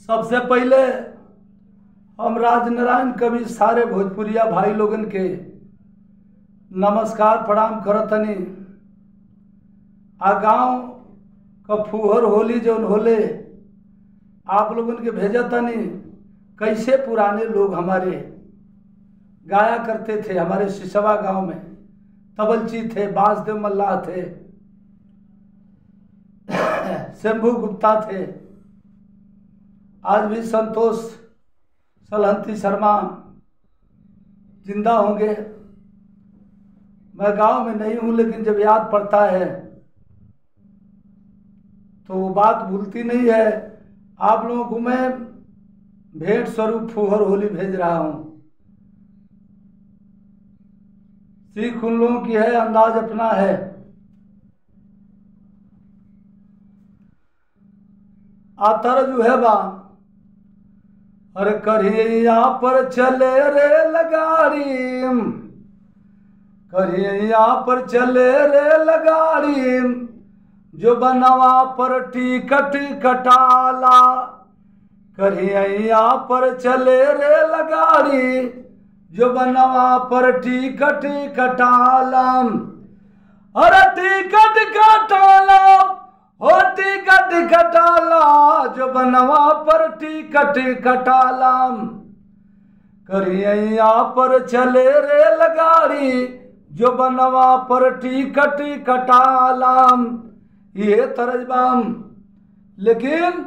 सबसे पहले हम राजनारायण कवि सारे भोजपुरिया भाई लोगन के नमस्कार प्रणाम करतनी। आ गाँव का फुहर होली जौन होले आप लोगन के भेजतनी। कैसे पुराने लोग हमारे गाया करते थे। हमारे सिसवा गांव में तबलची थे, बांसदेव मल्लाह थे, शंभू गुप्ता थे, आज भी संतोष सलहंती शर्मा जिंदा होंगे। मैं गांव में नहीं हूं, लेकिन जब याद पड़ता है तो वो बात भूलती नहीं है। आप लोगों को मैं भेंट स्वरूप फुहर होली भेज रहा हूं। सीख उन लोगों की है, अंदाज अपना है। आतर जो है बा, अरे करिया पर चले रे लगाड़ी, करिया पर चले रे लगाड़ी, जो बनवा पर टिकट कटाला। करिया पर चले रे लगाड़ी, जो बनवा पर टिकट कटाला। अरे टिकट कटाला, हो टिकट कटाला, जो बनवा पर टिकट कटाला। करिया पर चले रे लगाड़ी, जो बनवा पर टिकट कटाला। ये तरज बाम, लेकिन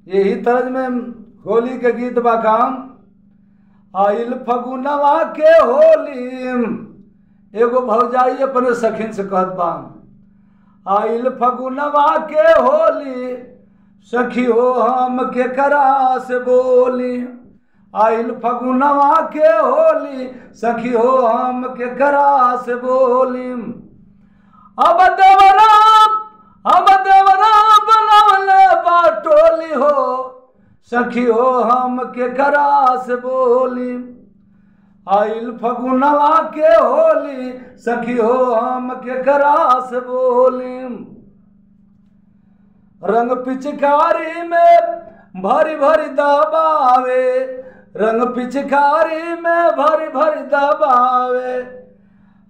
यही तरज में होली के गीत बा काम। आइल फगुनवा के होली, एगो भौजाई अपने सखिन से कहत बा। आइल फगुनवा के होली, सखी हो हम के करा से बोली। आइल फगुनवा के होली, सखी हो हम के करा से बोली। अब देवरा बनवले बाटोली हो, सखी हो हम के करा से बोली। आइल फगुनवा के होली, सखी हो हम के करा से बोली। रंग पिचकारी में भरी भरी दबावे, रंग पिचकारी में भरी भरी दबावे।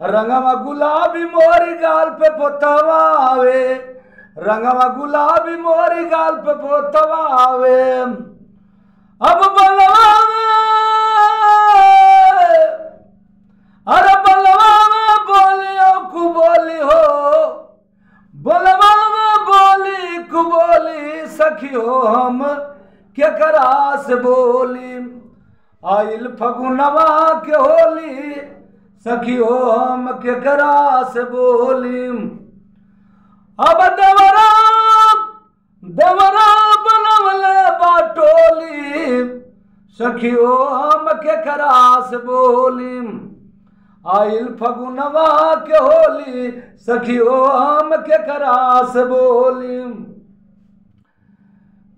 रंगवा गुलाबी मोरी गाल पे पोतवावे, रंगवा गुलाबी मोरी गाल पे पोतवावे। अब बलवावे, अरे बलवावे बोलियो कुबोली हो, बलवावे बोली कुबोली, सखी हो हम के करा से बोली। आइल फगुनवा के होली, सखी हो हम के करा से बोली। अब देवरा बनवले बाटोली, सखी हो हम के करा से बोली। आइल फगुनवा के होली, सखी हो हम के करा से बोली।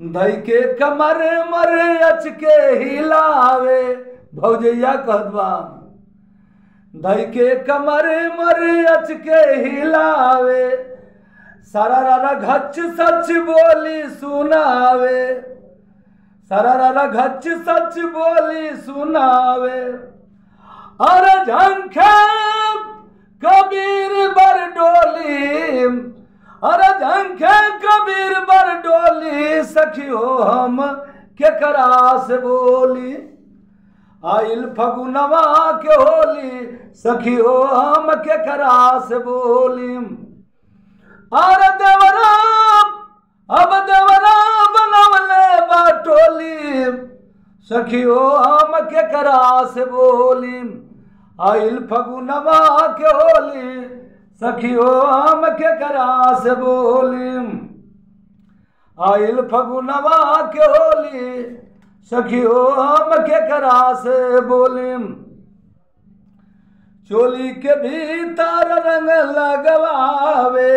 धई के कमर मर अच के हिलावे, भौजैया कहतबा। धई के कमर मर अच के हिलावे, सारा रारा घच सच बोली सुनावे, सारा रारा घच सच बोली सुनावे। अरे झंखे कबीर बर डोली, अरे झंखे कबीर बर डोली, सखी हो हम के करा से बोली। आइल फगुनवा के होली, सखी हो हम के करा से बोली। अरे देवरा अब देवरा बनवले बाटोली, सखी हो हम के करा से बोली। आइल फगुनवा के होली, सखी हो हम के करा से बोली। आइल फगुनवा के होली, सखी हो हम के करा से बोली। चोली के भीतर रंग लगवावे,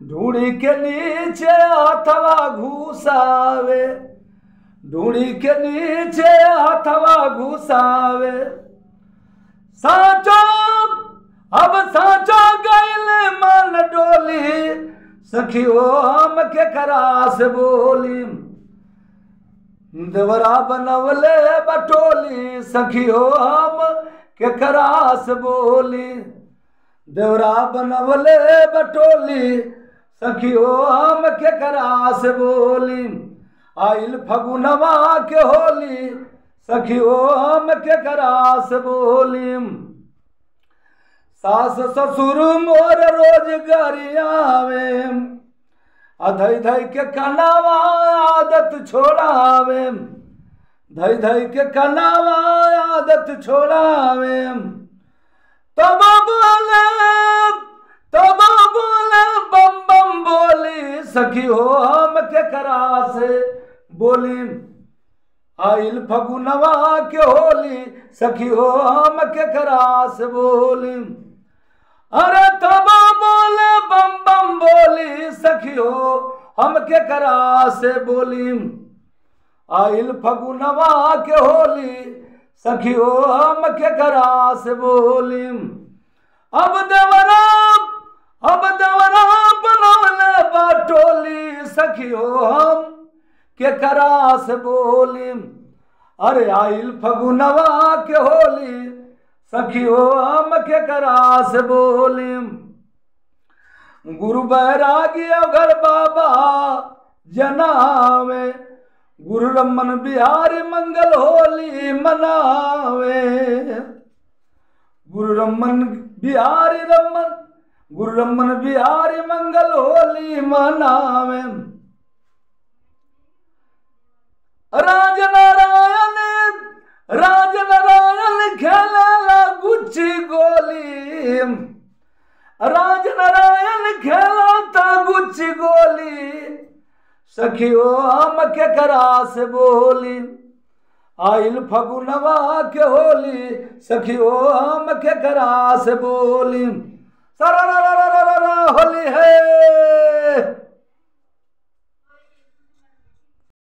ढूंढी के नीचे हथवा घुसावे, ढूंढी के नीचे हथवा घुसावे। साचो अब साचो गइल मन डोली, सखी हो हम के करा से बोली। देवरा बनवले बटोली सखी हो हम के करास बोली। देवरा बनवले बटोली सखी हो हम के करास बोली। आइल फगुनवा के होली सखी हो हम के करास बोली। सास ससुर मोर रोज गरियावे धई धई के कनावा आदत छोड़ावे। धई धई के कनावा आदत छोड़ावे। तब बोले बम बम बोली सखी हो हम के करास बोली। आइल फगुनवा के होली सखी हो हम के करास बोली। अरे तब बोले बम बम बोली सखी हो हम के करास बोली। आइल फगुनवा के होली सखी हो हम के करास बोली। अब देवरा बनवले बाटोली सखी हो हम के करास बोली। अरे आइल फगुनवा के होली सखी हो हम के करास बोली। गुरु बैरागी अगर बाबा जनावे गुरु रमन बिहारी मंगल होली मनावे। गुरु रमन बिहारी मंगल होली मनावे। राज नारायण खेला गुच्ची गोली। राज नारायण खेला था गुच्ची गोली सखी हो हम के करास बोली। आइल फगुनवा के होली सखी हो हम के करास बोली। सरा होली है।